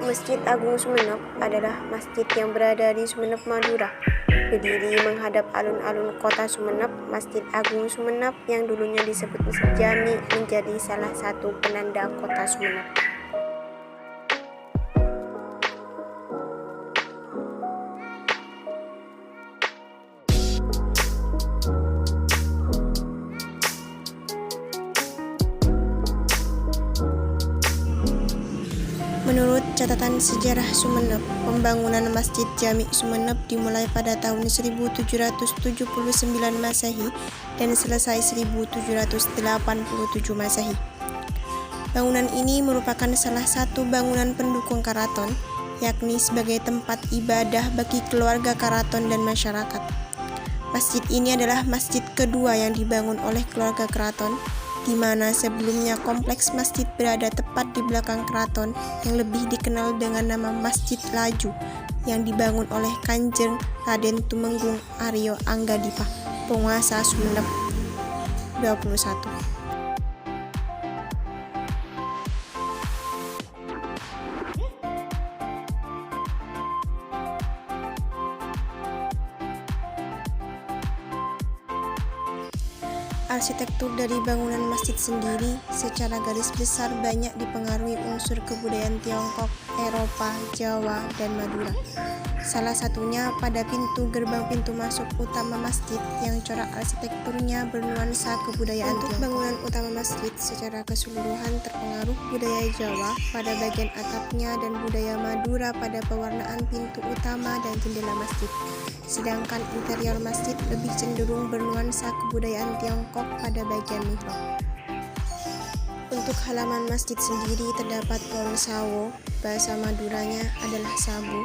Masjid Agung Sumenep adalah masjid yang berada di Sumenep, Madura. Berdiri menghadap alun-alun kota Sumenep, Masjid Agung Sumenep yang dulunya disebut Masjid Jami menjadi salah satu penanda kota Sumenep. Menurut catatan sejarah Sumenep, pembangunan Masjid Jami Sumenep dimulai pada tahun 1779 Masehi dan selesai 1787 Masehi. Bangunan ini merupakan salah satu bangunan pendukung karaton, yakni sebagai tempat ibadah bagi keluarga karaton dan masyarakat. Masjid ini adalah masjid kedua yang dibangun oleh keluarga keraton, di mana sebelumnya kompleks masjid berada tepat di belakang keraton yang lebih dikenal dengan nama Masjid Laju yang dibangun oleh Kanjeng Raden Tumenggung Aryo Anggadipa, penguasa Sumenep 21. Arsitektur dari bangunan masjid sendiri secara garis besar banyak dipengaruhi unsur kebudayaan Tiongkok, Eropa, Jawa, dan Madura. Salah satunya pada gerbang pintu masuk utama masjid yang corak arsitekturnya bernuansa kebudayaan Tiongkok. Bangunan utama masjid secara keseluruhan terpengaruh budaya Jawa pada bagian atapnya dan budaya Madura pada pewarnaan pintu utama dan jendela masjid. Sedangkan interior masjid lebih cenderung bernuansa kebudayaan Tiongkok pada bagian mihrab. Untuk halaman masjid sendiri terdapat pohon sawo, bahasa Maduranya adalah sabu,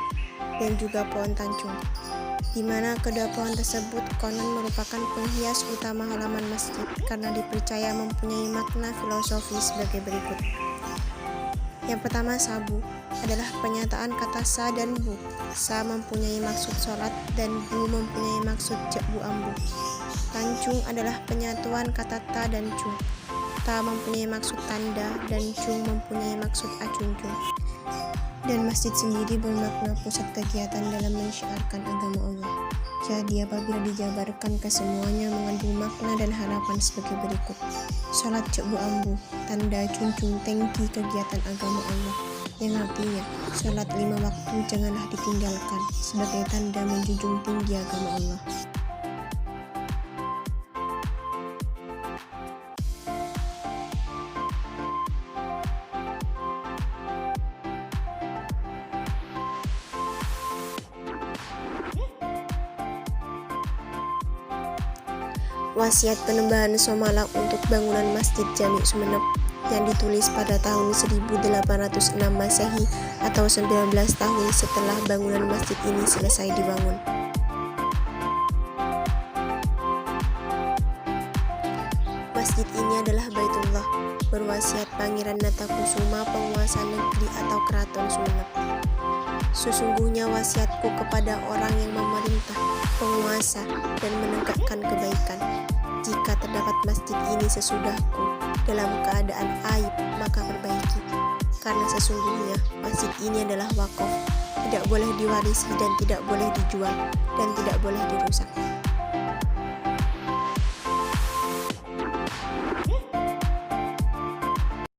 dan juga pohon tancung, di mana kedua pohon tersebut konon merupakan penghias utama halaman masjid karena dipercaya mempunyai makna filosofis sebagai berikut. Yang pertama, sabu adalah penyataan kata sa dan bu. Sa mempunyai maksud sholat dan bu mempunyai maksud bu ambu. Tancung adalah penyatuan kata ta dan cung. Ta mempunyai maksud tanda dan cung mempunyai maksud acunjung. Dan masjid sendiri bermakna pusat kegiatan dalam mensyiarkan agama Allah. Jadi apabila dijabarkan kesemuanya mengandung makna dan harapan sebagai berikut. Salat bu ambu, tanda junjung tinggi kegiatan agama Allah, yang artinya salat 5 waktu janganlah ditinggalkan sebagai tanda menjunjung tinggi agama Allah. Wasiat Penembahan Somala untuk bangunan Masjid Jami Sumenep yang ditulis pada tahun 1806 Masehi atau 19 tahun setelah bangunan masjid ini selesai dibangun. Masjid ini adalah Baitullah, berwasiat Pangeran Natakusuma, penguasa negeri atau keraton Sumenep. Sesungguhnya wasiatku kepada orang yang memerintah, penguasa, dan menegakkan kebaikan. Jika terdapat masjid ini sesudahku dalam keadaan aib, maka perbaiki. Karena sesungguhnya masjid ini adalah wakaf, tidak boleh diwarisi dan tidak boleh dijual dan tidak boleh dirusak.